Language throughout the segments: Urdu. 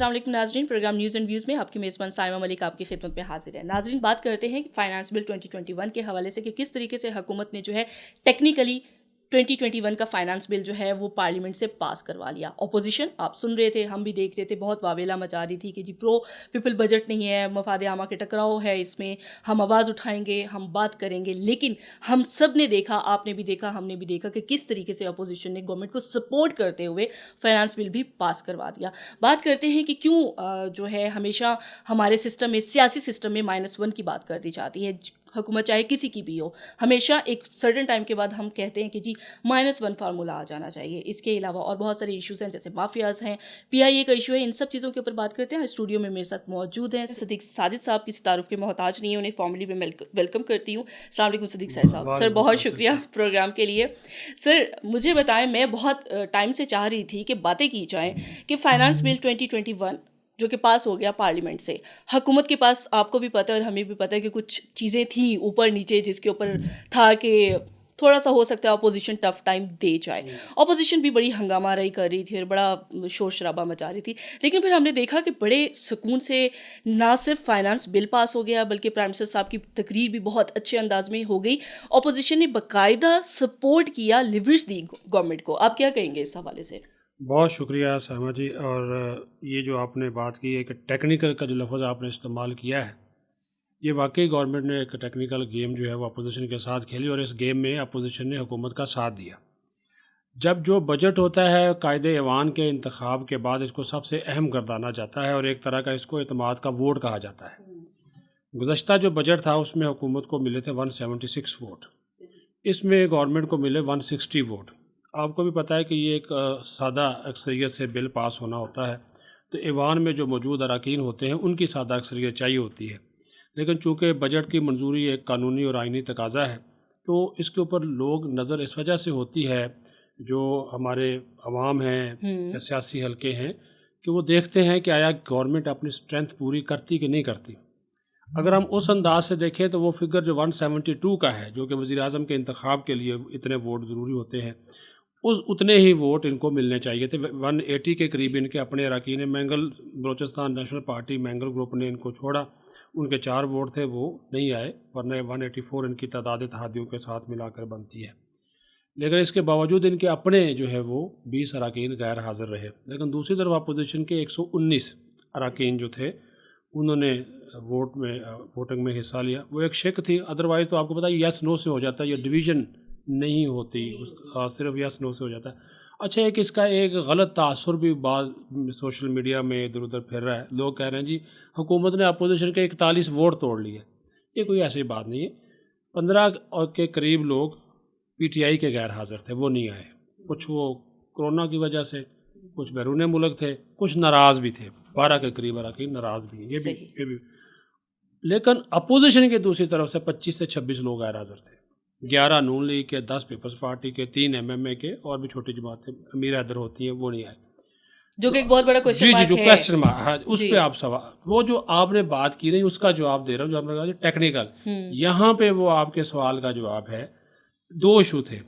السلام علیکم ناظرین، پروگرام نیوز اینڈ ویوز میں آپ کی میزبان سائمہ ملک آپ کی خدمت میں حاضر ہے۔ ناظرین، بات کرتے ہیں فائنانس بل 2021 کے حوالے سے کہ کس طریقے سے حکومت نے جو ہے ٹیکنیکلی 2021 کا فائنانس بل جو ہے وہ پارلیمنٹ سے پاس کروا لیا۔ اپوزیشن آپ سن رہے تھے، ہم بھی دیکھ رہے تھے، بہت واویلا مچا رہی تھی کہ جی پرو پیپل بجٹ نہیں ہے، مفاد عامہ کے ٹکراؤ ہے، اس میں ہم آواز اٹھائیں گے، ہم بات کریں گے۔ لیکن ہم سب نے دیکھا، آپ نے بھی دیکھا، ہم نے بھی دیکھا کہ کس طریقے سے اپوزیشن نے گورنمنٹ کو سپورٹ کرتے ہوئے فائنانس بل بھی پاس کروا دیا۔ بات کرتے ہیں کہ کیوں جو ہے ہمیشہ ہمارے سسٹم میں، سیاسی سسٹم میں -1 کی بات کر دی جاتی ہے۔ حکومت چاہے کسی کی بھی ہو، ہمیشہ ایک سرٹن ٹائم کے بعد ہم کہتے ہیں کہ جی -1 فارمولا آ جانا چاہیے۔ اس کے علاوہ اور بہت سارے ایشوز ہیں، جیسے مافیاز ہیں، PIA کا ایشو ہے، ان سب چیزوں کے اوپر بات کرتے ہیں۔ اسٹوڈیو میں میرے ساتھ موجود ہیں صدیق ساجد صاحب، کسی تعارف کے محتاج نہیں ہیں، انہیں فارملی میں ویلکم کرتی ہوں۔ السلام علیکم صدیق صاحب۔ سر بہت شکریہ پروگرام کے لیے۔ سر مجھے بتائیں، میں بہت ٹائم سے چاہ رہی تھی کہ باتیں کی جائیں کہ فائنانس بل 2021 جو کہ پاس ہو گیا پارلیمنٹ سے، حکومت کے پاس آپ کو بھی پتہ ہے اور ہمیں بھی پتہ ہے کہ کچھ چیزیں تھیں اوپر نیچے، جس کے اوپر تھا کہ تھوڑا سا ہو سکتا ہے اپوزیشن ٹف ٹائم دے جائے۔ اپوزیشن بھی بڑی ہنگامہ رہی کر رہی تھی اور بڑا شور شرابہ مچا رہی تھی، لیکن پھر ہم نے دیکھا کہ بڑے سکون سے نہ صرف فائنانس بل پاس ہو گیا، بلکہ پرائم منسٹر صاحب کی تقریر بھی بہت اچھے انداز میں ہو گئی۔ اپوزیشن نے باقاعدہ سپورٹ کیا، لیورج دی گورنمنٹ کو۔ آپ کیا کہیں گے اس حوالے سے؟ بہت شکریہ سائمہ جی۔ اور یہ جو آپ نے بات کی ہے کہ ٹیکنیکل کا جو لفظ آپ نے استعمال کیا ہے، یہ واقعی گورنمنٹ نے ایک ٹیکنیکل گیم جو ہے وہ اپوزیشن کے ساتھ کھیلی، اور اس گیم میں اپوزیشن نے حکومت کا ساتھ دیا۔ جب جو بجٹ ہوتا ہے قائد ایوان کے انتخاب کے بعد اس کو سب سے اہم گردانا جاتا ہے، اور ایک طرح کا اس کو اعتماد کا ووٹ کہا جاتا ہے۔ گزشتہ جو بجٹ تھا اس میں حکومت کو ملے تھے 176 ووٹ، اس میں گورنمنٹ کو ملے 160 ووٹ۔ آپ کو بھی پتہ ہے کہ یہ ایک سادہ اکثریت سے بل پاس ہونا ہوتا ہے، تو ایوان میں جو موجود اراکین ہوتے ہیں ان کی سادہ اکثریت چاہیے ہوتی ہے، لیکن چونکہ بجٹ کی منظوری ایک قانونی اور آئینی تقاضا ہے، تو اس کے اوپر لوگ نظر اس وجہ سے ہوتی ہے، جو ہمارے عوام ہیں یا سیاسی حلقے ہیں، کہ وہ دیکھتے ہیں کہ آیا گورنمنٹ اپنی اسٹرینتھ پوری کرتی کہ نہیں کرتی۔ اگر ہم اس انداز سے دیکھیں تو وہ فگر جو 172 کا ہے، جو کہ وزیر اعظم کے انتخاب کے لیے اتنے ووٹ ضروری ہوتے ہیں، اتنے ہی ووٹ ان کو ملنے چاہیے تھے۔ 180 کے قریب ان کے اپنے اراکین Mengal Balochistan national party Mengal group نے ان کو چھوڑا، ان کے 4 ووٹ تھے وہ نہیں آئے، ورنہ 184 ان کی تعداد اتحادیوں کے ساتھ ملا کر بنتی ہے۔ لیکن اس کے باوجود ان کے اپنے جو ہے وہ 20 اراکین غیر حاضر رہے، لیکن دوسری طرف اپوزیشن کے 119 اراکین جو تھے انہوں نے ووٹنگ میں حصہ لیا۔ وہ ایک شک تھی، ادروائز تو آپ کو پتہ ہے یس نو سے ہو جاتا ہے، یہ ڈویژن نہیں ہوتی، صرف یس نو سے ہو جاتا ہے۔ اچھا، اس کا ایک غلط تاثر بھی بعض سوشل میڈیا میں ادھر ادھر پھر رہا ہے، لوگ کہہ رہے ہیں جی حکومت نے اپوزیشن کے 41 ووٹ توڑ لیے۔ یہ کوئی ایسی بات نہیں ہے۔ 15 کے قریب لوگ PTI کے غیر حاضر تھے، وہ نہیں آئے، کچھ وہ کرونا کی وجہ سے، کچھ بیرون ملک تھے، کچھ ناراض بھی تھے، 12 کے قریب اراکین ناراض بھی ہیں، یہ بھی۔ لیکن اپوزیشن کے دوسری طرف سے 25 سے 26 لوگ غیر حاضر تھے، 11 نون لیگ کے، 10 پیپلز پارٹی کے، 3 MMA کے، اور بھی چھوٹی جماعتیں امیر حیدر ہوتی ہیں، وہ نہیں آئے، جو کہ ایک بہت بڑا کوسچن مارک ہے۔ جو کوسچن مارک ہے، اس پہ آپ سوال، وہ جو آپ نے بات کی نہیں اس کا جواب دے رہا ہوں، جو آپ نے کہا ٹیکنیکل، یہاں پہ وہ آپ کے سوال کا جواب ہے۔ 2 ایشو تھے۔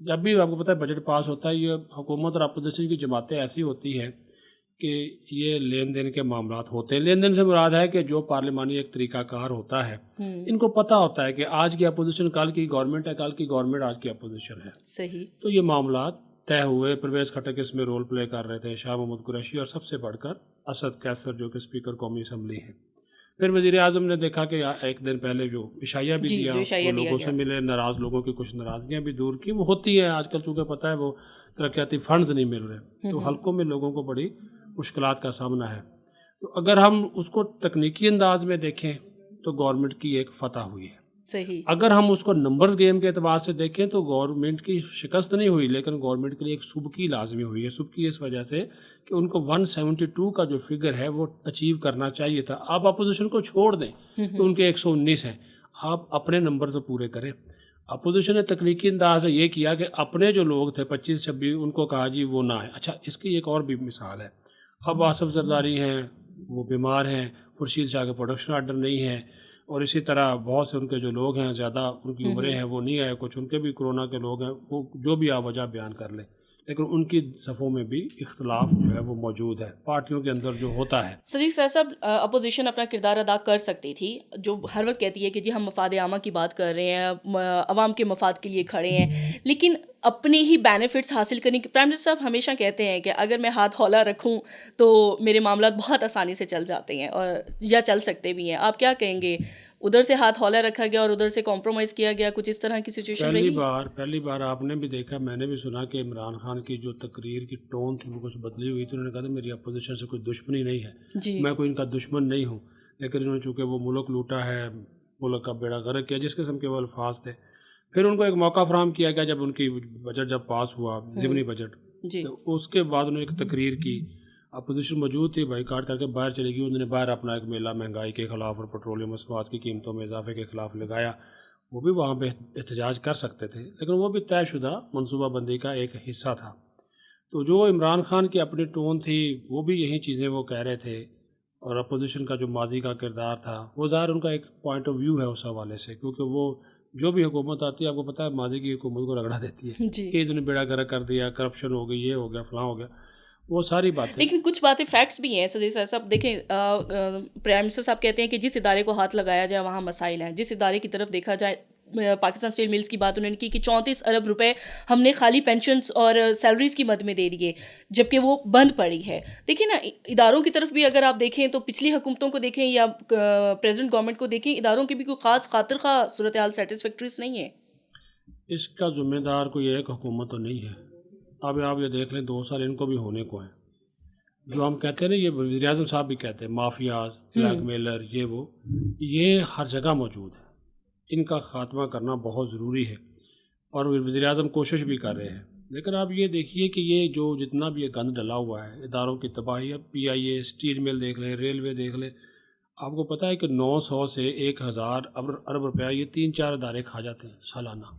جب بھی آپ کو پتہ ہے بجٹ پاس ہوتا ہے، یہ حکومت اور اپوزیشن کی جماعتیں ایسی ہوتی ہیں کہ یہ لین دین کے معاملات ہوتے ہیں۔ لین دین سے مراد ہے کہ جو پارلیمانی ایک طریقہ کار ہوتا ہے، ان کو پتہ ہوتا ہے کہ آج کی اپوزیشن کل کی گورنمنٹ ہے، کل کی گورنمنٹ آج کی اپوزیشن ہے۔ صحیح۔ تو یہ معاملات طے ہوئے۔ پرویز خٹک اس میں رول پلے کر رہے تھے، شاہ محمود قریشی، اور سب سے بڑھ کر اسد کیسر جو کہ اسپیکر قومی اسمبلی ہیں۔ پھر وزیر اعظم نے دیکھا کہ ایک دن پہلے جو عشائیہ بھی دیا، وہ لوگوں سے ملے، ناراض لوگوں کی کچھ ناراضگیاں بھی دور کی، وہ ہوتی ہیں آج کل، چونکہ پتہ ہے وہ ترقیاتی فنڈز نہیں مل رہے، تو حلقوں میں لوگوں کو بڑی مشکلات کا سامنا ہے۔ تو اگر ہم اس کو تکنیکی انداز میں دیکھیں تو گورنمنٹ کی ایک فتح ہوئی ہے۔ صحیح۔ اگر ہم اس کو نمبرز گیم کے اعتبار سے دیکھیں تو گورنمنٹ کی شکست نہیں ہوئی، لیکن گورنمنٹ کے لیے ایک سبکی لازمی ہوئی ہے۔ سبکی اس وجہ سے کہ ان کو 172 کا جو فگر ہے وہ اچیو کرنا چاہیے تھا۔ آپ اپوزیشن کو چھوڑ دیں تو ان کے 119 ہیں، آپ اپنے نمبر تو پورے کریں۔ اپوزیشن نے تکنیکی انداز سے یہ کیا کہ اپنے جو لوگ تھے 25-26 ان کو کہا جی وہ نہ آئے۔ اچھا، اس کی ایک اور بھی مثال ہے، اب آصف زرداری ہیں، وہ بیمار ہیں، خورشید شاہ کے پروڈکشن آرڈر نہیں ہے، اور اسی طرح بہت سے ان کے جو لوگ ہیں زیادہ ان کی عمریں ہیں وہ نہیں آئے، کچھ ان کے بھی کرونا کے لوگ ہیں، وہ جو بھی آپ وجہ بیان کر لیں۔ لیکن ان کی صفوں میں بھی اختلاف جو ہے وہ موجود ہے پارٹیوں کے اندر جو ہوتا ہے. صدیق صاحب, اپوزیشن اپنا کردار ادا کر سکتی تھی, جو ہر وقت کہتی ہے کہ جی ہم مفاد عامہ کی بات کر رہے ہیں, عوام کے مفاد کے لیے کھڑے ہیں, لیکن اپنے ہی بینیفٹس حاصل کرنے کے. پرائم منسٹر صاحب ہمیشہ کہتے ہیں کہ اگر میں ہاتھ ہولا رکھوں تو میرے معاملات بہت آسانی سے چل جاتے ہیں اور یا چل سکتے بھی ہیں. آپ کیا کہیں گے, ادھر سے ہاتھ ہولا رکھا گیا اور ادھر سے کمپرومائز کیا گیا, کچھ اس طرح کی سچویشن رہی؟ پہلی بار آپ نے بھی دیکھا, میں نے بھی سنا کہ عمران خان کی جو تقریر کی ٹون تھی وہ کچھ بدلی ہوئی تھی. انہوں نے کہا تھا میری اپوزیشن سے کوئی دشمنی نہیں ہے, جی میں کوئی ان کا دشمن نہیں ہوں, لیکن انہوں نے چونکہ وہ ملک لوٹا ہے, ملک کا بیڑا غرق کیا, جس قسم کے وہ الفاظ تھے. پھر ان کو ایک موقع فراہم کیا گیا جب ان کی بجٹ جب پاس ہوا, ضمنی بجٹ, جی تو اس کے بعد انہوں نے ایک تقریر کی, اپوزیشن موجود تھی, بائی کاٹ کر کے باہر چلی گئی. انہوں نے باہر اپنا ایک میلہ مہنگائی کے خلاف اور پیٹرولیم مصنوعات کی قیمتوں میں اضافے کے خلاف لگایا. وہ بھی وہاں پہ احتجاج کر سکتے تھے, لیکن وہ بھی طے شدہ منصوبہ بندی کا ایک حصہ تھا. تو جو عمران خان کی اپنی ٹون تھی وہ بھی یہی چیزیں وہ کہہ رہے تھے, اور اپوزیشن کا جو ماضی کا کردار تھا وہ ظاہر ان کا ایک پوائنٹ آف ویو ہے اس حوالے سے, کیونکہ وہ جو بھی حکومت آتی ہے آپ کو پتہ ہے ماضی کی حکومت کو رگڑا دیتی ہے جی. کہ انہوں نے بیڑا گرک کر دیا, کرپشن ہو گئی, یہ ہو گیا, فلاں ہو گیا, وہ ساری باتیں. لیکن کچھ باتیں فیکٹس بھی ہیں صدیق صاحب. دیکھیں پرائم منسٹر صاحب کہتے ہیں کہ جس ادارے کو ہاتھ لگایا جائے وہاں مسائل ہیں. جس ادارے کی طرف دیکھا جائے, پاکستان اسٹیل ملز کی بات انہوں نے کی کہ 34 ارب روپے ہم نے خالی پینشنز اور سیلریز کی مد میں دے دیے, جبکہ وہ بند پڑی ہے. دیکھیں نا, اداروں کی طرف بھی اگر آپ دیکھیں تو پچھلی حکومتوں کو دیکھیں یا پریزنٹ گورنمنٹ کو دیکھیں, اداروں کی بھی کوئی خاص خاطر خواہ صورتحال سیٹسفیکٹریز نہیں ہے. اس کا ذمہ دار کوئی ایک حکومت تو نہیں ہے. اب آپ یہ دیکھ لیں 2 سال ان کو بھی ہونے کو ہیں. جو ہم کہتے ہیں نا, یہ وزیر اعظم صاحب بھی کہتے ہیں مافیاز, بلیک میلر, یہ ہر جگہ موجود ہے. ان کا خاتمہ کرنا بہت ضروری ہے, اور وزیر اعظم کوشش بھی کر رہے ہیں. لیکن آپ یہ دیکھیے کہ یہ جو جتنا بھی یہ گند ڈلا ہوا ہے, اداروں کی تباہی, اب پی آئی اے, اسٹیل مل دیکھ لیں, ریلوے دیکھ لیں, آپ کو پتہ ہے کہ 900 سے 1000 ارب روپیہ یہ 3-4 ادارے کھا جاتے ہیں سالانہ.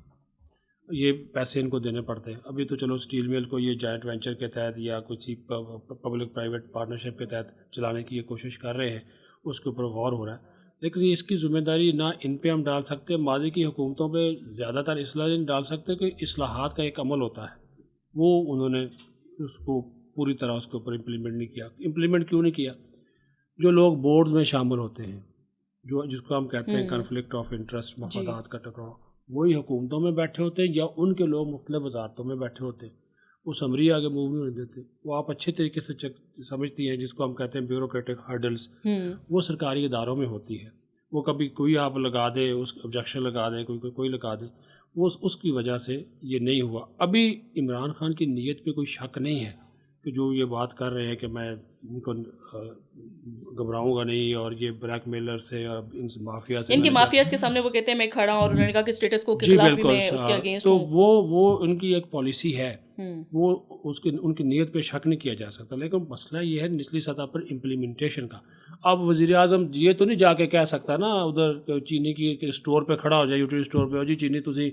یہ پیسے ان کو دینے پڑتے ہیں. ابھی تو چلو اسٹیل مل کو یہ جوائنٹ وینچر کے تحت یا کسی پبلک پرائیویٹ پارٹنرشپ کے تحت چلانے کی یہ کوشش کر رہے ہیں, اس کے اوپر غور ہو رہا ہے. لیکن اس کی ذمہ داری نہ ان پہ ہم ڈال سکتے, ماضی کی حکومتوں پہ زیادہ تر اصلاح نہیں ڈال سکتے, کہ اصلاحات کا ایک عمل ہوتا ہے وہ انہوں نے اس کو پوری طرح اس کے اوپر امپلیمنٹ نہیں کیا. امپلیمنٹ کیوں نہیں کیا؟ جو لوگ بورڈز میں شامل ہوتے ہیں, جس کو ہم کہتے ہیں کنفلکٹ آف انٹرسٹ, مفادات کا ٹکراؤ, وہی حکومتوں میں بیٹھے ہوتے ہیں یا ان کے لوگ مختلف وزارتوں میں بیٹھے ہوتے ہیں. وہ سمری آگے موو نہیں ہونے دیتے. وہ آپ اچھے طریقے سے سمجھتی ہیں, جس کو ہم کہتے ہیں بیوروکریٹک ہرڈلس, وہ سرکاری اداروں میں ہوتی ہے. وہ کبھی کوئی آپ لگا دے, اس آبجیکشن لگا دے, کوئی لگا دے, وہ اس کی وجہ سے یہ نہیں ہوا. ابھی عمران خان کی نیت پہ کوئی شک نہیں ہے کہ جو یہ بات کر رہے ہیں کہ میں ان کو گھبراؤں گا نہیں, اور یہ بلیک میلر سے اور ان مافیا سے, ان کے مافیاز کے سامنے وہ کہتے ہیں میں کھڑا ہوں, اور انہوں نے کہا کہ اسٹیٹس کو کے خلاف بھی میں اس کے اگینسٹ ہوں. تو وہ ان کی ایک پالیسی ہے, وہ ان کی نیت پہ شک نہیں کیا جا سکتا. لیکن مسئلہ یہ ہے نچلی سطح پر امپلیمنٹیشن کا. اب وزیر اعظم یہ تو نہیں جا کے کہہ سکتا نا ادھر چینی کی اسٹور پہ کھڑا ہو جائے, یوٹیلیٹی اسٹور پہ, ہو جی چینی تھی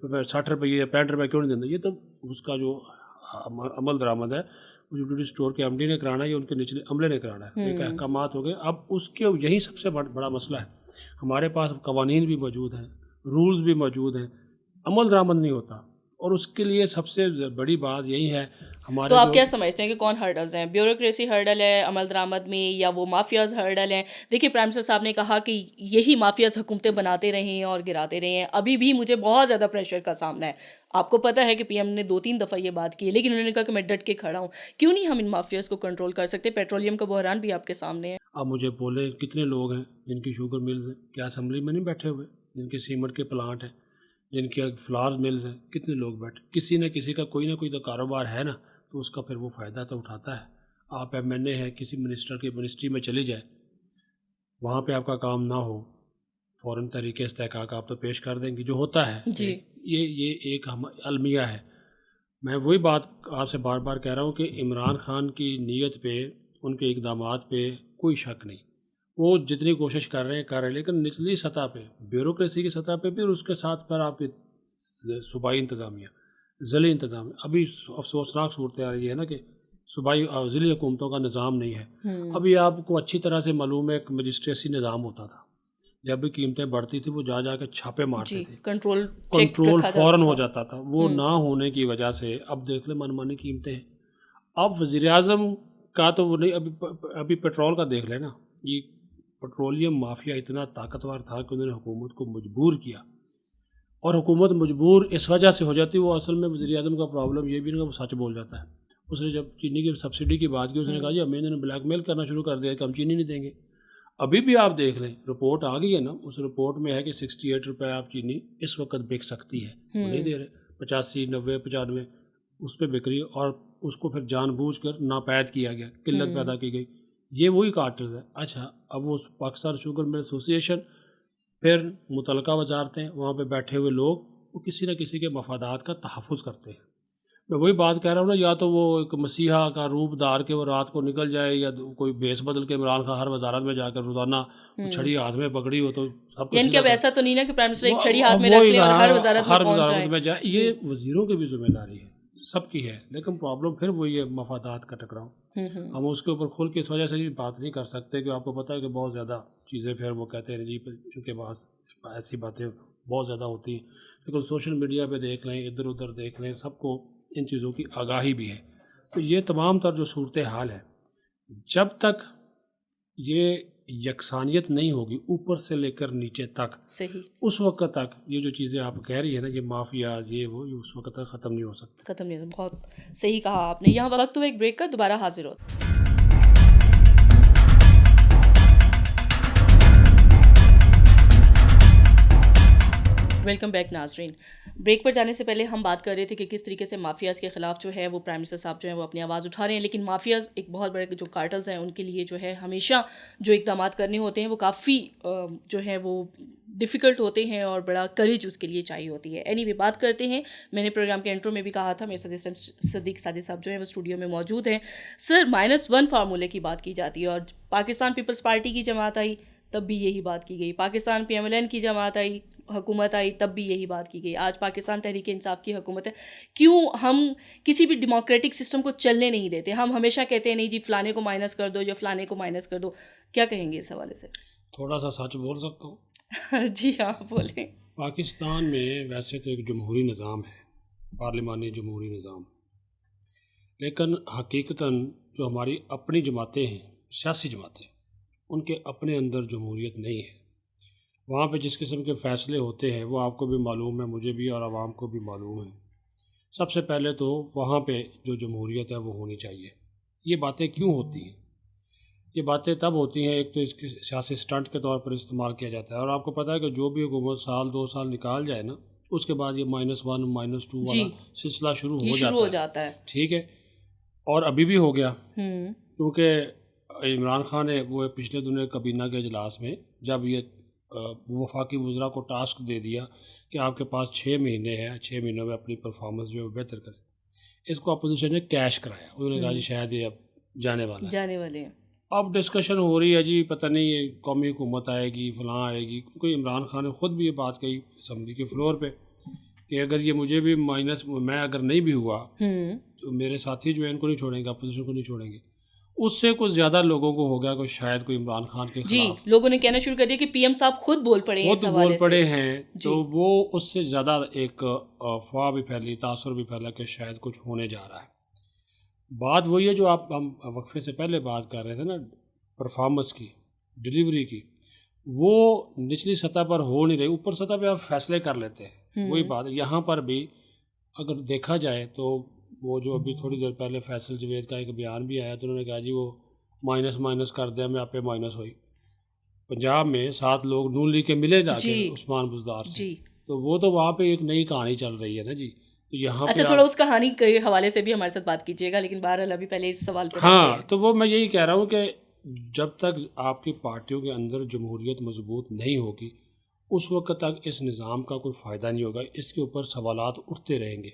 60 روپئے یا 65 روپئے کیوں نہیں دینا. یہ تو اس کا جو عمل درآمد ہے یوٹیلیٹی اسٹور کے ایم ڈی نے کرانا ہے یا ان کے نچلے عملے نے کرانا ہے. ایک احکامات ہو گئے. اب اس کے یہی سب سے بڑا مسئلہ ہے. ہمارے پاس قوانین بھی موجود ہیں, رولز بھی موجود ہیں, عمل درآمد نہیں ہوتا. اور اس کے لیے سب سے بڑی بات یہی ہے ہمارے. تو آپ کیا سمجھتے ہیں کہ کون ہرڈلز ہیں؟ بیوروکریسی ہرڈل ہے عمل درآمد میں, یا وہ مافیاز ہرڈل ہیں؟ دیکھیے پرائم منسٹر صاحب نے کہا کہ یہی مافیاز حکومتیں بناتے رہے ہیں اور گراتے رہے ہیں. ابھی بھی مجھے بہت زیادہ پریشر کا سامنا ہے. آپ کو پتہ ہے کہ پی ایم نے 2-3 دفعہ یہ بات کی ہے, لیکن انہوں نے کہا کہ میں ڈٹ کے کھڑا ہوں. کیوں نہیں ہم ان مافیاز کو کنٹرول کر سکتے؟ پیٹرولیم کا بحران بھی آپ کے سامنے ہے. آپ مجھے بولیں کتنے لوگ ہیں جن کی شوگر ملز ہیں, کیا اسمبلی میں نہیں بیٹھے ہوئے؟ جن کے سیمنٹ کے پلانٹ ہیں, جن کے فلاورز ملز ہیں, کتنے لوگ بیٹھے. کسی نہ کسی کا کوئی نہ کوئی تو کاروبار ہے نا, تو اس کا پھر وہ فائدہ تو اٹھاتا ہے. آپ ایم این اے ہے, کسی منسٹر کی منسٹری میں چلی جائے, وہاں پہ آپ کا کام نہ ہو, فوراً طریقے استحقاق آپ تو پیش کر دیں گے, جو ہوتا ہے. جی یہ ایک المیہ ہے. میں وہی بات آپ سے بار بار کہہ رہا ہوں کہ عمران خان کی نیت پہ, ان کے اقدامات پہ کوئی شک نہیں. وہ جتنی کوشش کر رہے ہیں, لیکن نچلی سطح پہ, بیوروکریسی کی سطح پہ بھی, اور اس کے ساتھ پر آپ صوبائی انتظامیہ, ضلعی انتظامیہ. ابھی افسوسناک صورتحال یہ ہے نا کہ صوبائی ضلعی حکومتوں کا نظام نہیں ہے. ابھی آپ کو اچھی طرح سے معلوم ہے ایک مجسٹریسی نظام ہوتا تھا, جب بھی قیمتیں بڑھتی تھی وہ جا کے چھاپے مارتے تھے, کنٹرول فوراً ہو جاتا تھا. وہ نہ ہونے کی وجہ سے اب دیکھ لیں من مانی قیمتیں ہیں. اب وزیر اعظم کا تو وہ نہیں, ابھی پیٹرول کا دیکھ لیں نا, یہ پیٹرولیم مافیا اتنا طاقتور تھا کہ انہوں نے حکومت کو مجبور کیا, اور حکومت مجبور اس وجہ سے ہو جاتی. وہ اصل میں وزیر اعظم کا پرابلم یہ بھی نہیں کہ وہ سچ بول جاتا ہے. اس نے جب چینی کی سبسڈی کی بات کی اس نے کہا جی ہمیں انہوں نے بلیک میل کرنا شروع کر دیا کہ ہم چینی نہیں دیں گے. ابھی بھی آپ دیکھ لیں رپورٹ آ گئی ہے نا, اس رپورٹ میں ہے کہ 68 روپے آپ چینی اس وقت بک سکتی ہے, وہ نہیں دے رہے, 85 90 95 اس پہ بک رہی ہے, اور اس کو پھر جان بوجھ کر ناپید کیا گیا, قلت پیدا کی گئی. یہ وہی کارٹرز ہے. اچھا اب وہ پاکستان شوگر مل ایسوسیشن, پھر متعلقہ وزارتیں, وہاں پہ بیٹھے ہوئے لوگ, وہ کسی نہ کسی کے مفادات کا تحفظ کرتے ہیں. میں وہی بات کہہ رہا ہوں نا, یا تو وہ ایک مسیحا کا روپ دار کے وہ رات کو نکل جائے, یا کوئی بیس بدل کے عمران خان ہر وزارت میں جا کر روزانہ چھڑی ہاتھ میں پکڑی ہو تو سب کو, یعنی کہ اب ایسا تو نہیں نا کہ پرائم منسٹر ایک چھڑی ہاتھ میں رکھ لے اور ہر وزارت میں جائے. یہ وزیروں کی بھی ذمہ داری ہے, سب کی ہے, لیکن پرابلم پھر وہی ہے مفادات کا ٹکراؤ. ہم اس کے اوپر کھل کے اس وجہ سے بات نہیں کر سکتے کہ آپ کو پتہ ہے کہ بہت زیادہ چیزیں پھر وہ کہتے ہیں جی ان کے پاس ایسی باتیں بہت زیادہ ہوتی ہیں. لیکن سوشل میڈیا پہ دیکھ لیں, ادھر ادھر دیکھ لیں, سب کو ان چیزوں کی آگاہی بھی ہے. تو یہ تمام تر جو صورتحال ہے, جب تک یہ یکسانیت نہیں ہوگی اوپر سے لے کر نیچے تک, صحیح, اس وقت تک یہ جو چیزیں آپ کہہ رہی ہیں نا, یہ مافیاز یہ وہ, یہ اس وقت تک ختم نہیں ہو سکتے. ختم نہیں. بہت صحیح کہا آپ نے. یہاں وقت ہوا ایک بریک کا, دوبارہ حاضر ہوتا. ویلکم بیک ناظرین. بریک پر جانے سے پہلے ہم بات کر رہے تھے کہ کس طریقے سے مافیاز کے خلاف جو ہے وہ پرائم منسٹر صاحب جو ہیں وہ اپنی آواز اٹھا رہے ہیں, لیکن مافیاز ایک بہت بڑے جو کارٹلز ہیں ان کے لیے جو ہے ہمیشہ جو اقدامات کرنے ہوتے ہیں وہ کافی جو ہے وہ ڈیفیکلٹ ہوتے ہیں, اور بڑا کریج اس کے لیے چاہیے ہوتی ہے. اینی وے بات کرتے ہیں, میں نے پروگرام کے انٹرو میں بھی کہا تھا, میرے ساتھ صدیق ساجد صاحب جو ہیں وہ اسٹوڈیو میں موجود ہیں. سر, -1 فارمولے کی بات کی جاتی ہے, اور پاکستان پیپلز پارٹی کی جماعت آئی تب بھی یہی بات کی گئی, پاکستان PMLN کی جماعت آئی, حکومت آئی, تب بھی یہی بات کی گئی. آج پاکستان تحریک انصاف کی حکومت ہے. کیوں ہم کسی بھی ڈیموکریٹک سسٹم کو چلنے نہیں دیتے؟ ہم ہمیشہ کہتے ہیں نہیں جی فلانے کو مائنس کر دو یا فلانے کو مائنس کر دو. کیا کہیں گے اس حوالے سے؟ تھوڑا سا سچ بول سکتا ہوں. جی ہاں بولیں. پاکستان میں ویسے تو ایک جمہوری نظام ہے, پارلیمانی جمہوری نظام, لیکن حقیقتاً جو ہماری اپنی جماعتیں ہیں, سیاسی جماعتیں, ان کے اپنے اندر جمہوریت نہیں ہے. وہاں پہ جس قسم کے فیصلے ہوتے ہیں وہ آپ کو بھی معلوم ہے, مجھے بھی, اور عوام کو بھی معلوم ہے. سب سے پہلے تو وہاں پہ جو جمہوریت ہے وہ ہونی چاہیے. یہ باتیں کیوں ہوتی ہیں؟ یہ باتیں تب ہوتی ہیں, ایک تو اس کے سیاسی سٹنٹ کے طور پر استعمال کیا جاتا ہے, اور آپ کو پتہ ہے کہ جو بھی حکومت سال 2 سال نکال جائے نا, اس کے بعد یہ -1 -2 والا سلسلہ شروع ہو جاتا ہے. ٹھیک ہے, اور ابھی بھی ہو گیا, کیونکہ عمران خان نے وہ پچھلے دنوں کابینہ کے اجلاس میں جب یہ وفاقی وزراء کو ٹاسک دے دیا کہ آپ کے پاس 6 مہینے ہیں, 6 مہینوں میں اپنی پرفارمنس جو ہے بہتر کریں, اس کو اپوزیشن نے کیش کرایا. انہوں نے کہا جی شاید یہ اب جانے والے ہیں. اب ڈسکشن ہو رہی ہے جی پتہ نہیں یہ قومی حکومت آئے گی, فلاں آئے گی, کیونکہ عمران خان نے خود بھی یہ بات کہی اسمبلی کے فلور پہ کہ اگر یہ مجھے بھی میں اگر نہیں بھی ہوا تو میرے ساتھی جو ہے ان کو نہیں چھوڑیں گے, اپوزیشن کو نہیں چھوڑیں گے. اس سے کچھ زیادہ لوگوں کو ہو گیا کہ شاید کوئی عمران خان کے خلاف لوگوں نے کہنا شروع کر دیا کہ پی ایم صاحب خود بول پڑے ہیں, تو وہ اس سے زیادہ ایک افواہ بھی پھیلی, تاثر بھی پھیلا کہ شاید کچھ ہونے جا رہا ہے. بات وہی ہے جو ہم وقفے سے پہلے بات کر رہے تھے نا, پرفارمنس کی, ڈیلیوری کی, وہ نچلی سطح پر ہو نہیں رہی, اوپر سطح پہ آپ فیصلے کر لیتے ہیں. وہی بات یہاں پر بھی اگر دیکھا جائے تو وہ جو ابھی تھوڑی دیر پہلے فیصل جوید کا ایک بیان بھی آیا تو انہوں نے کہا جی وہ مائنس کر دیا, میں آپ پہ مائنس ہوئی. پنجاب میں 7 لوگ نون لیگ کے ملے جا کے عثمان بزدار سے, تو وہ تو وہاں پہ ایک نئی کہانی چل رہی ہے نا جی. تو یہاں اچھا تھوڑا اس کہانی کے حوالے سے بھی ہمارے ساتھ بات کیجیے گا, لیکن بہرحال ابھی پہلے اس سوال پہ تو وہ میں یہی کہہ رہا ہوں کہ جب تک آپ کی پارٹیوں کے اندر جمہوریت مضبوط نہیں ہوگی اس وقت تک اس نظام کا کوئی فائدہ نہیں ہوگا, اس کے اوپر سوالات اٹھتے رہیں گے.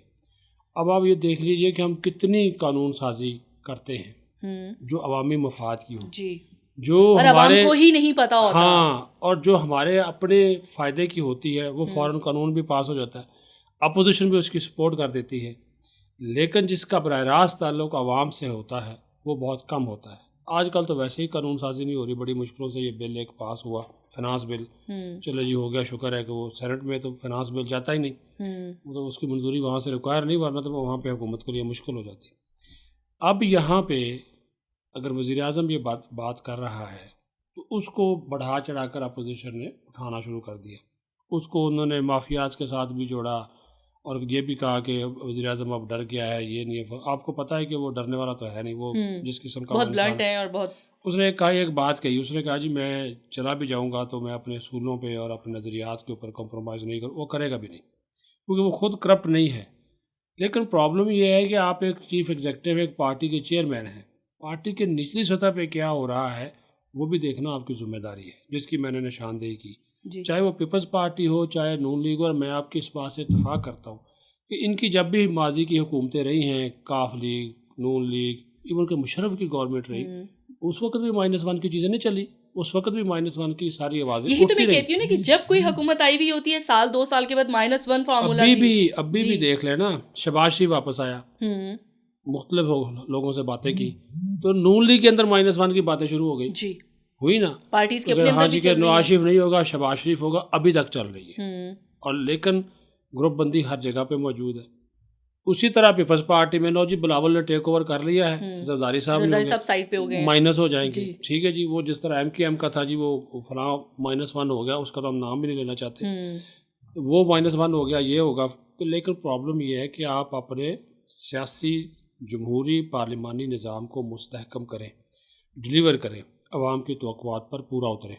اب آپ یہ دیکھ لیجئے کہ ہم کتنی قانون سازی کرتے ہیں جو عوامی مفاد کی ہو, جو عوام کو ہی نہیں پتہ ہوتا, اور جو ہمارے اپنے فائدے کی ہوتی ہے وہ فوراً قانون بھی پاس ہو جاتا ہے, اپوزیشن بھی اس کی سپورٹ کر دیتی ہے. لیکن جس کا براہ راست تعلق عوام سے ہوتا ہے وہ بہت کم ہوتا ہے. آج کل تو ویسے ہی قانون سازی نہیں ہو رہی, بڑی مشکلوں سے یہ بل ایک پاس ہوا فنانس بل چلو جی ہو گیا، شکر ہے کہ وہ سینٹ میں تو فنانس بل جاتا ہی نہیں، تو اس کی منظوری وہاں سے ریکوائر نہیں، ورنہ تو وہاں پہ حکومت کے لیے مشکل ہو جاتی. اب یہاں پہ اگر وزیر اعظم یہ بات کر رہا ہے تو اس کو بڑھا چڑھا کر اپوزیشن نے اٹھانا شروع کر دیا. اس کو انہوں نے مافیاز کے ساتھ بھی جوڑا اور یہ بھی کہا کہ وزیر اعظم اب ڈر گیا ہے، یہ نہیں ہے. آپ کو پتہ ہے کہ وہ ڈرنے والا تو ہے نہیں، وہ جس قسم کا بہت بلنٹ ہے اور بہت. اس نے ایک بات کہی، اس نے کہا جی میں چلا بھی جاؤں گا تو میں اپنے اصولوں پہ اور اپنے نظریات کے اوپر کمپرومائز نہیں کروں. وہ کرے گا بھی نہیں کیونکہ وہ خود کرپٹ نہیں ہے. لیکن پرابلم یہ ہے کہ آپ ایک چیف ایگزیکٹو ایک پارٹی کے چیئرمین ہیں، پارٹی کے نچلی سطح پہ کیا ہو رہا ہے وہ بھی دیکھنا آپ کی ذمہ داری ہے، جس کی میں نے نشاندہی کی. چاہے وہ پیپلز پارٹی ہو چاہے نون لیگ، اور میں آپ کی اس بات سے اتفاق کرتا ہوں کہ ان کی جب بھی ماضی کی حکومتیں رہی ہیں، کاف لیگ، نون لیگ، ایون کہ مشرف کی گورنمنٹ رہی، اس وقت بھی -1 کی چیزیں نہیں چلی، اس وقت بھی -1 کی ساری آوازیں یہی تو میں کہتی ہوں نا کہ جب کوئی حکومت آئی ہوئی ہوتی ہے سال 2 سال کے بعد -1 فارمولا. ابھی بھی دیکھ لینا، شہباز شریف واپس آیا، مختلف لوگوں سے باتیں کی تو نون لیگ کے اندر -1 کی باتیں شروع ہو گئی. جی ہوئی نا، پارٹیز کے اپنے ہاں جی کہ نواز شریف نہیں ہوگا شہباز شریف ہوگا، ابھی تک چل رہی ہے. اور لیکن گروپ بندی ہر جگہ پہ موجود ہے. اسی طرح پیپلز پارٹی میں نو جی بلاول نے ٹیک اوور کر لیا ہے، زرداری صاحب سائڈ پہ ہو گئے، مائنس ہو جائیں گے. ٹھیک ہے جی، وہ جس طرح ایم کا تھا جی وہ فلاں -1 ہو گیا، اس کا تو ہم نام بھی نہیں لینا چاہتے، وہ -1 ہو گیا، یہ ہوگا. لیکن پرابلم یہ ہے کہ آپ اپنے سیاسی جمہوری پارلیمانی نظام کو مستحکم کریں، ڈیلیور کریں، عوام کی توقعات پر پورا اتریں.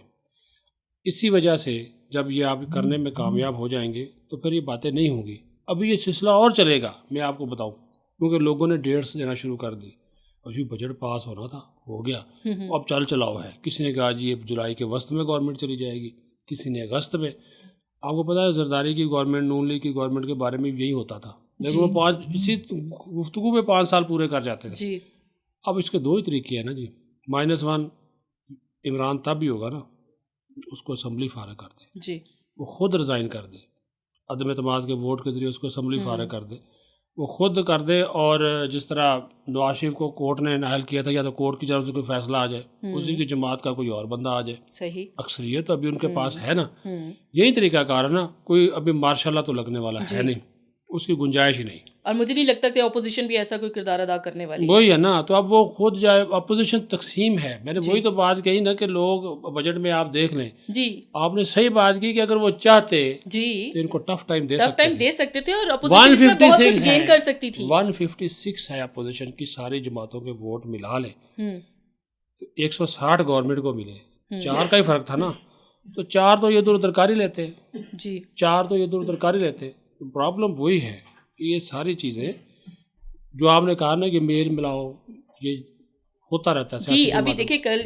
اسی وجہ سے جب یہ آپ کرنے میں کامیاب ہو جائیں گے تو پھر یہ باتیں نہیں ہوں گی. ابھی یہ سلسلہ اور چلے گا، میں آپ کو بتاؤں، کیونکہ لوگوں نے ڈیٹس دینا شروع کر دی. اور جی بجٹ پاس ہونا تھا، ہو گیا، اب چل چلاؤ ہے. کسی نے کہا جی یہ جولائی کے وسط میں گورنمنٹ چلی جائے گی، کسی نے اگست میں. آپ کو پتہ ہے زرداری کی گورنمنٹ، نون لیگ کی گورنمنٹ کے بارے میں یہی ہوتا تھا، لیکن وہ اسی گفتگو میں 5 سال پورے کر جاتے تھے. اب اس کے 2 ہی طریقے ہیں نا جی. -1 عمران تب بھی ہوگا نا اس کو اسمبلی فارغ کر دے جی، وہ خود ریزائن کر دے، عدم اعتماد کے ووٹ کے ذریعے اس کو اسمبلی فارغ کر دے، وہ خود کر دے. اور جس طرح نواز شریف کو کورٹ نے نااہل کیا تھا، یا تو کورٹ کی جانب سے کوئی فیصلہ آ جائے، اسی کی جماعت کا کوئی اور بندہ آ جائے. صحیح، اکثریت ابھی ان کے پاس ہے نا. یہی طریقہ کار ہے نا. کوئی ابھی ماشاء اللہ تو لگنے والا ہے نہیں، اس کی گنجائش ہی نہیں. اور مجھے نہیں لگتا کہ اپوزیشن بھی ایسا کوئی کردار ادا کرنے والی وہی ہے نا. تو اب وہ خود جائے، اپوزیشن تقسیم ہے. میں نے وہی تو بات کہی نا کہ لوگ بجٹ میں آپ دیکھ لیں جی، آپ نے صحیح بات کی کہ اگر وہ چاہتے جی تو ان کو ٹف ٹائم دے سکتے تھے اور اپوزیشن اس میں بہت کچھ گین کر سکتی تھی. 156 ہے اپوزیشن کی، ساری جماعتوں کے ووٹ ملا لیں تو 160 گورنمنٹ کو ملے. 4 کا ہی فرق تھا نا، تو 4 تو یہ ادھر ادھر کر ہی لیتے جی، 4 تو یہ ادھر ادھر کر ہی لیتے. پرابلم وہی ہے کہ یہ ساری چیزیں جو آپ نے کہا نا کہ میل ملاؤ، یہ ہوتا رہتا ہے جی. ابھی دیکھیں کل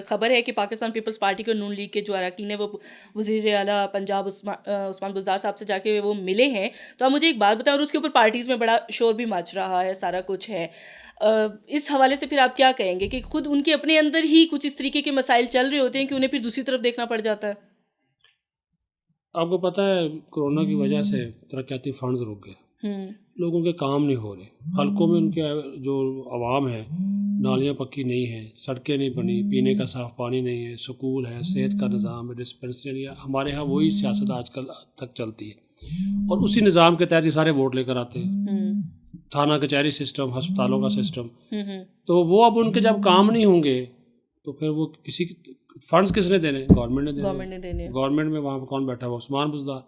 خبر ہے کہ پاکستان پیپلز پارٹی کے نون لیگ کے جو اراکین ہیں وہ وزیر اعلیٰ پنجاب عثمان بزدار صاحب سے جا کے وہ ملے ہیں. تو آپ مجھے ایک بات بتائیں، اور اس کے اوپر پارٹیز میں بڑا شور بھی مچ رہا ہے، سارا کچھ ہے. اس حوالے سے پھر آپ کیا کہیں گے کہ خود ان کے اپنے اندر ہی کچھ اس طریقے کے مسائل چل رہے ہوتے ہیں کہ انہیں پھر دوسری طرف دیکھنا پڑ جاتا ہے؟ آپ کو پتہ ہے کورونا کی وجہ سے ترقیاتی فنڈز رک گئے، لوگوں کے کام نہیں ہو رہے. حلقوں میں ان کے جو عوام ہے، نالیاں پکی نہیں ہیں، سڑکیں نہیں بنی، پینے کا صاف پانی نہیں ہے، سکول ہے، صحت کا نظام ہے، ڈسپنسری ہے. ہمارے ہاں وہی سیاست آج کل تک چلتی ہے، اور اسی نظام کے تحت یہ سارے ووٹ لے کر آتے ہیں. تھانہ کچہری سسٹم، ہسپتالوں کا سسٹم. تو وہ اب ان کے جب کام نہیں ہوں گے تو پھر وہ کسی فنڈز کس نے دینے؟ گورنمنٹ نے دینے. گورنمنٹ میں وہاں پہ کون بیٹھا ہوا؟ عثمان بزدار.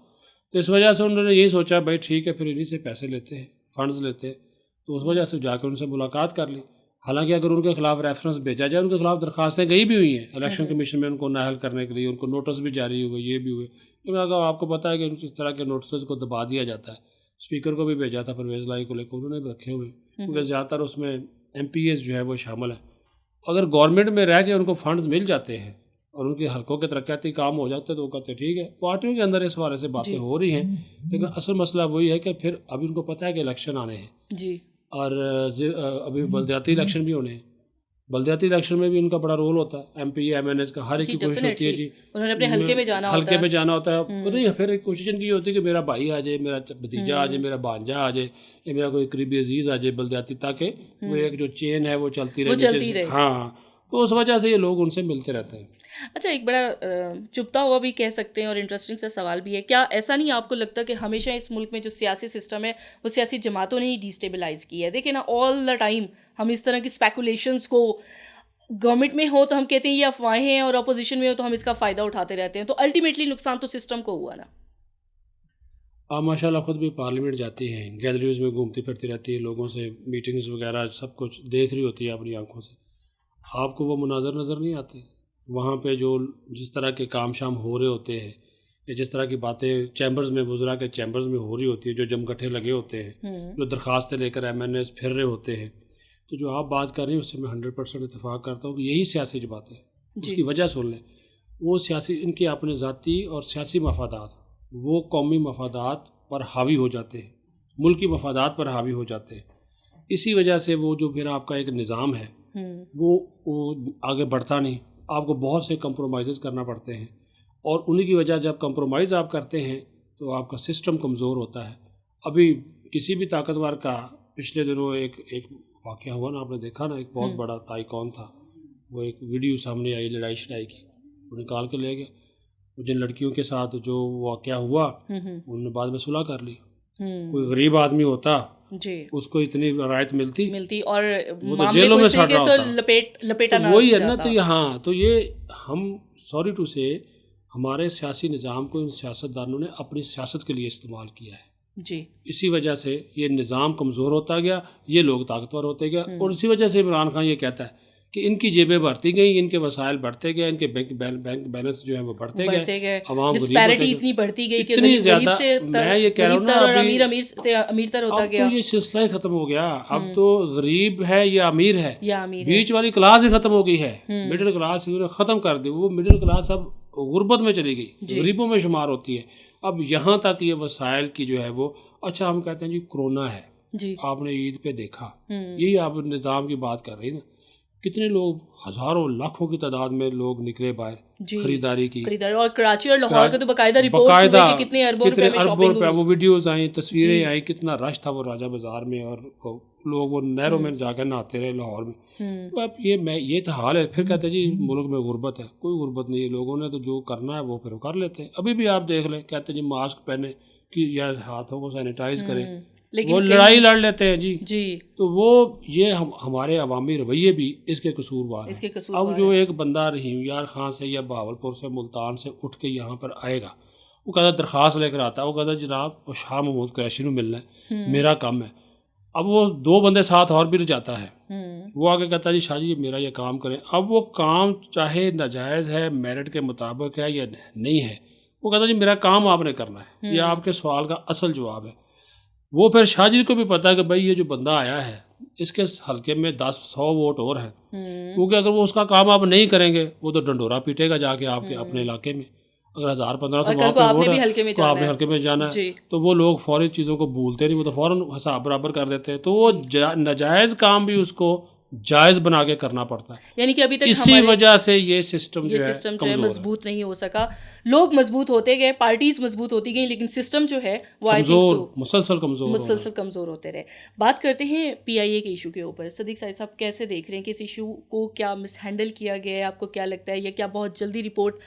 تو اس وجہ سے انہوں نے یہی سوچا بھائی ٹھیک ہے، پھر انہیں سے پیسے لیتے ہیں، فنڈز لیتے ہیں. تو اس وجہ سے جا کے ان سے ملاقات کر لی. حالانکہ اگر ان کے خلاف ریفرنس بھیجا جائے، ان کے خلاف درخواستیں گئی بھی ہوئی ہیں الیکشن کمیشن میں ان کو نااہل کرنے کے لیے، ان کو نوٹس بھی جاری ہوئے، یہ بھی ہوئے. لیکن اگر آپ کو پتہ ہے کہ اس طرح کے نوٹسز کو دبا دیا جاتا ہے. اسپیکر کو بھی بھیجا تھا پرویز لائی کو لے کے، انہوں نے بھی رکھے ہوئے، کیونکہ زیادہ تر اس میں ایم پی ایز جو ہے وہ شامل ہیں. اگر گورنمنٹ میں رہ کے ان کو فنڈز مل جاتے ہیں اور ان کے حلقوں کے ترقیاتی کام ہو جاتے ہیں تو وہ کہتے ہیں ٹھیک ہے. پارٹیوں کے اندر اس حوالے سے باتیں ہو رہی ہیں، لیکن اصل مسئلہ وہی ہے کہ پھر ابھی ان کو پتہ ہے کہ الیکشن آنے ہیں جی، اور ابھی بلدیاتی الیکشن بھی ہونے ہیں. بلدیاتی الیکشن میں بھی ان کا بڑا رول ہوتا ہے، M P M N S کا. ہر ایک کی کوشش ہوتی ہے جی، انہوں نے اپنے حلقے میں جانا ہوتا ہے. پھر کوشش ان کی ہوتی ہے کہ میرا بھائی آ جائے، میرا بھتیجا آ جائے، میرا بھانجا آ جائے، یا میرا کوئی قریبی عزیز آ جائے بلدیاتی، تاکہ وہ ایک جو چین ہے وہ چلتی رہے. ہاں، تو اس وجہ سے یہ لوگ ان سے ملتے رہتے ہیں. اچھا، ایک بڑا چبھتا ہوا بھی کہہ سکتے ہیں اور انٹرسٹنگ سا سوال بھی ہے، کیا ایسا نہیں آپ کو لگتا کہ ہمیشہ اس ملک میں جو سیاسی سسٹم ہے وہ سیاسی جماعتوں نے ہی ڈیسٹیبلائز کی ہے؟ دیکھیں نا، آل دا ٹائم ہم اس طرح کی اسپیکولیشنس کو، گورنمنٹ میں ہو تو ہم کہتے ہیں یہ افواہیں ہیں، اور اپوزیشن میں ہو تو ہم اس کا فائدہ اٹھاتے رہتے ہیں، تو الٹیمیٹلی نقصان تو سسٹم کو ہوا نا. آپ ماشاء اللہ خود بھی پارلیمنٹ جاتی ہیں، گیلریز میں گھومتی پھرتی رہتی ہے، لوگوں سے میٹنگز وغیرہ سب کچھ دیکھ رہی ہوتی ہے اپنی آنکھوں سے. آپ کو وہ مناظر نظر نہیں آتے وہاں پہ جو جس طرح کے کام شام ہو رہے ہوتے ہیں، یا جس طرح کی باتیں چیمبرز میں، وزراء کے چیمبرز میں ہو رہی ہوتی ہے، جو جمگٹھے لگے ہوتے ہیں، جو درخواستیں لے کر ایم این ایز پھر رہے ہوتے ہیں. تو جو آپ بات کر رہی ہیں اس سے میں 100% اتفاق کرتا ہوں کہ یہی سیاسی بات ہے. اس کی وجہ سن لیں، وہ سیاسی ان کے اپنے ذاتی اور سیاسی مفادات وہ قومی مفادات پر حاوی ہو جاتے ہیں، ملکی مفادات پر حاوی ہو جاتے ہیں. اسی وجہ سے وہ جو پھر آپ کا ایک نظام ہے وہ آگے بڑھتا نہیں. آپ کو بہت سے کمپرومائزز کرنا پڑتے ہیں، اور انہی کی وجہ جب کمپرومائز آپ کرتے ہیں تو آپ کا سسٹم کمزور ہوتا ہے. ابھی کسی بھی طاقتور کا پچھلے دنوں ایک واقعہ ہوا نا، آپ نے دیکھا نا، ایک بہت بڑا تائیکون تھا، وہ ایک ویڈیو سامنے آئی لڑائی شڑائی کی، وہ نکال کے لے گئے. جن لڑکیوں کے ساتھ جو واقعہ ہوا انہوں نے بعد میں صلح کر لی. کوئی غریب آدمی ہوتا اس کو اتنی رعایت ملتی اور جیلوں میں سڑ رہا ہوتا. لپیٹا نہ وہی ہے نا. تو یہاں تو یہ ہم سوری ٹو سے ہمارے سیاسی نظام کو ان سیاستدانوں نے اپنی سیاست کے لیے استعمال کیا ہے. اسی وجہ سے یہ نظام کمزور ہوتا گیا، یہ لوگ طاقتور ہوتے گئے، اور اسی وجہ سے عمران خان یہ کہتا ہے کہ ان کی جیبیں بڑھتی گئیں، ان کے وسائل بڑھتے گئے، ان کے بینک بیلنس جو ہیں وہ بڑھتے گئے، عوام ڈسپیرٹی اتنی بڑھتی گئی کہ اتنی زیادہ. میں یہ کہہ رہا ہوں نا، امیر تر ہوتا گیا. اب تو یہ سلسلہ ہی ختم ہو گیا. اب تو غریب ہے یا امیر ہے، بیچ والی کلاس ہی ختم ہو گئی ہے. مڈل کلاس ختم کر دی. وہ مڈل کلاس اب غربت میں چلی گئی، غریبوں میں شمار ہوتی ہے. اب یہاں تک یہ وسائل کی جو ہے وہ، اچھا ہم کہتے ہیں جی کرونا ہے، آپ نے عید پہ دیکھا، یہی آپ نظام کی بات کر رہی نا، کتنے لوگ، ہزاروں لاکھوں کی تعداد میں لوگ نکلے باہر خریداری کی. اور کراچی اور لاہور کے تو باقاعدہ رپورٹس ہوئے کہ کتنے اربوں روپے وہ ویڈیوز آئیں، تصویریں آئیں، کتنا رش تھا وہ راجہ بازار میں، اور لوگ وہ نہروں میں جا کے نہاتے رہے لاہور میں. تو اب یہ تو حال ہے. پھر کہتے ہیں جی ملک میں غربت ہے. کوئی غربت نہیں ہے، لوگوں نے تو جو کرنا ہے وہ پھر کر لیتے ہیں. ابھی بھی آپ دیکھ لیں، کہتے ہیں جی ماسک پہنے کہ یا ہاتھوں کو سینیٹائز کریں، وہ لڑائی لڑ لیتے ہیں جی. تو وہ یہ ہمارے عوامی رویے بھی اس کے قصوروار ہیں. اب جو ایک بندہ رحیم یار خان سے یا بہاولپور سے، ملتان سے اٹھ کے یہاں پر آئے گا، وہ کہتا درخواست لے کر آتا ہے، وہ کہتا جناب وہ شاہ محمود قریشی نو ملنا ہے، میرا کام ہے. اب وہ دو بندے ساتھ اور بھی جاتا ہے، وہ آگے کہتا ہے جی شاہ جی میرا یہ کام کریں. اب وہ کام چاہے ناجائز ہے، میرٹ کے مطابق ہے یا نہیں ہے، وہ کہتا جی میرا کام آپ نے کرنا ہے، یہ آپ کے سوال کا اصل جواب ہے. وہ پھر شاہ جی کو بھی پتہ ہے کہ بھائی یہ جو بندہ آیا ہے اس کے حلقے میں 100 ووٹ اور ہیں، کیونکہ اگر وہ اس کا کام آپ نہیں کریں گے وہ تو ڈنڈورا پیٹے گا جا کے آپ کے اپنے علاقے میں. اگر 1000-1500 ووٹ ہے تو آپ نے حلقے میں جانا ہے. تو وہ لوگ فوری چیزوں کو بھولتے نہیں، وہ تو فوراً حساب برابر کر دیتے ہیں. تو وہ ناجائز کام بھی اس کو جائز بنا کے کرنا پڑتا ہے. یعنی کہ ابھی تک اسی وجہ سے یہ سسٹم جو ہے مضبوط نہیں ہو سکا. لوگ مضبوط ہوتے گئے، پارٹیز مضبوط ہوتی گئیں، لیکن سسٹم جو ہے وہ مسلسل کمزور ہوتے رہے. بات کرتے ہیں پی آئی اے کے ایشو کے اوپر. صدیق صاحب کیسے دیکھ رہے ہیں کہ اس ایشو کو کیا مس ہینڈل کیا گیا ہے؟ آپ کو کیا لگتا ہے، یا کیا بہت جلدی رپورٹ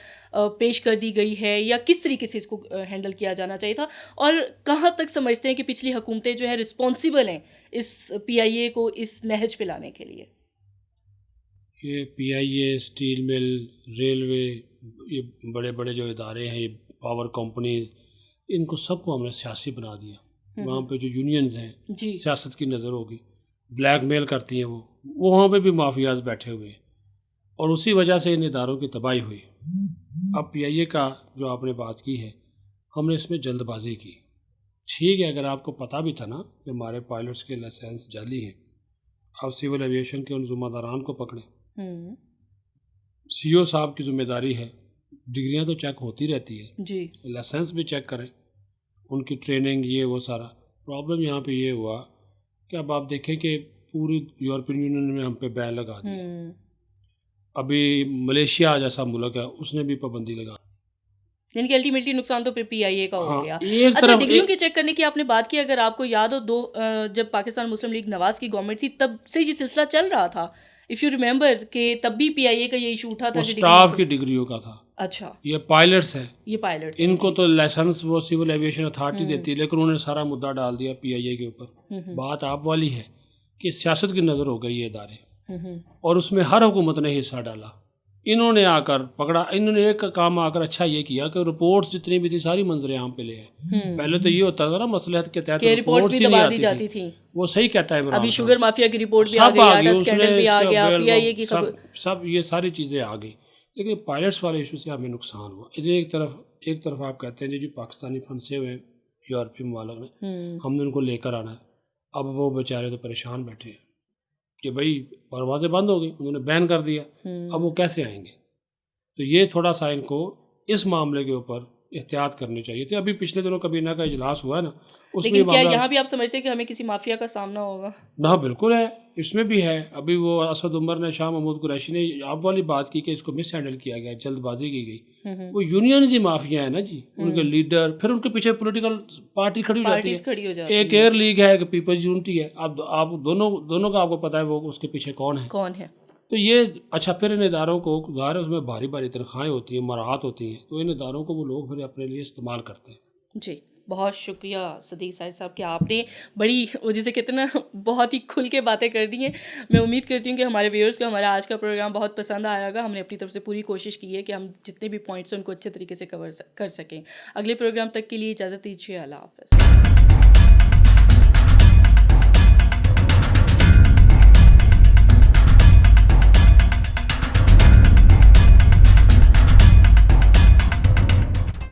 پیش کر دی گئی ہے، یا کس طریقے سے اس کو ہینڈل کیا جانا چاہیے تھا؟ اور کہاں تک سمجھتے ہیں کہ پچھلی حکومتیں جو ہیں رسپانسیبل ہیں اس پی آئی اے کو اس نہج پہ لانے کے لیے؟ یہ پی آئی اے، اسٹیل مل، ریلوے، یہ بڑے بڑے جو ادارے ہیں، یہ پاور کمپنیز، ان کو سب کو ہم نے سیاسی بنا دیا. وہاں پہ جو یونینز ہیں سیاست کی نظر ہوگی، بلیک میل کرتی ہیں، وہ وہاں پہ بھی مافیاز بیٹھے ہوئے ہیں، اور اسی وجہ سے ان اداروں کی تباہی ہوئی. اب پی آئی اے کا جو آپ نے بات کی ہے، ہم نے اس میں جلد بازی کی. ٹھیک ہے، اگر آپ کو پتہ بھی تھا نا کہ ہمارے پائلٹس کے لائسنس جعلی ہیں، آپ سول ایویشن کے ان ذمہ داران کو پکڑیں. سی او صاحب کی ذمہ داری ہے، ڈگریاں تو چیک ہوتی رہتی ہے، لائسنس بھی چیک کریں، ان کی ٹریننگ، یہ وہ سارا. پرابلم یہاں پہ یہ ہوا کہ اب آپ دیکھیں کہ پوری یورپین یونین میں ہم پہ بین لگا دیا. ابھی ملیشیا جیسا ملک ہے، اس نے بھی پابندی لگا. یعنی کہ الٹیمیٹلی نقصان تو پھر پی آئی اے کا ہو گیا. اچھا، ڈگریوں کے چیک کرنے کی آپ نے بات کی، اگر آپ کو یاد ہو، جب پاکستان مسلم لیگ نواز کی گورنمنٹ تھی تب سے یہ سلسلہ چل رہا تھا. اف یو ریمبر کہ تب بھی پی آئی اے کا یہ ایشو اٹھا تھا وہ اسٹاف کی ڈگریوں کا تھا. اچھا یہ پائلٹس ہیں, یہ پائلٹس ان کو تو لائسنس وہ سول ایویشن اتھارٹی دیتی ہے, لیکن انہوں نے سارا مدعا ڈال دیا پی آئی اے کے اوپر. بات آپ والی ہے کہ سیاست کی نظر ہو گئی یہ ادارے, اور اس میں ہر حکومت نے حصہ ڈالا. انہوں نے آ کر پکڑا, انہوں نے ایک کام آ کر اچھا یہ کیا کہ رپورٹس جتنی بھی تھی ساری منظر عام پہ لے آئے. پہلے تو یہ ہوتا تھا نا مصلحت کے تحت رپورٹس بھی دبا دی جاتی تھی. وہ صحیح کہتا ہے عمران, ابھی شوگر مافیا کی رپورٹ بھی آ گئی, آٹا اسکینڈل بھی آ گیا, پی آئی اے کی خبر, سب یہ ساری چیزیں آ گئی. لیکن پائلٹس والے ایشو سے ہمیں نقصان ہوا. ایک طرف آپ کہتے ہیں جو پاکستانی پھنسے ہوئے ہیں یورپی ممالک میں, ہم نے ان کو لے کر آنا ہے. اب وہ بیچارے تو پریشان بیٹھے ہیں کہ بھائی پروازیں بند ہو گئی, انہوں نے بین کر دیا, اب وہ کیسے آئیں گے. تو یہ تھوڑا سا ان کو اس معاملے کے اوپر احتیاط کرنی چاہیے تھی. ابھی پچھلے دنوں کابینہ کا اجلاس ہوا ہے نا, اس میں لیکن کیا یہاں بھی آپ سمجھتے ہیں کہ ہمیں کسی مافیا کا سامنا ہوگا؟ نہ بالکل ہے, اس میں بھی ہے. ابھی وہ اسد عمر نے, شاہ محمود قریشی نے آپ والی بات کی کہ اس کو مس ہینڈل کیا گیا, جلد بازی کی گئی. وہ یونینز ہی مافیا ہے نا جی, ان کے لیڈر, پھر ان کے پیچھے پولیٹیکل پارٹی کھڑی ہو جاتی ہے. ایک ایئر لیگ ہے, ایک پیپلز یونٹی ہے. اب آپ دونوں کا آپ کو پتہ ہے وہ اس کے پیچھے کون ہے. تو یہ اچھا, پھر ان اداروں کو ظاہر ہے اس میں بھاری بھاری تنخواہیں ہوتی ہیں, مراعات ہوتی ہیں, تو ان اداروں کو وہ لوگ پھر اپنے لیے استعمال کرتے ہیں. جی بہت شکریہ صدیق صاحب کہ آپ نے بڑی جیسے کتنا بہت ہی کھل کے باتیں کر دی ہیں. میں امید کرتی ہوں کہ ہمارے ویورز کو ہمارا آج کا پروگرام بہت پسند آئے گا. ہم نے اپنی طرف سے پوری کوشش کی ہے کہ ہم جتنے بھی پوائنٹس ہیں ان کو اچھے طریقے سے کور کر سکیں. اگلے پروگرام تک کے لیے اجازت دیجیے. اللہ حافظ.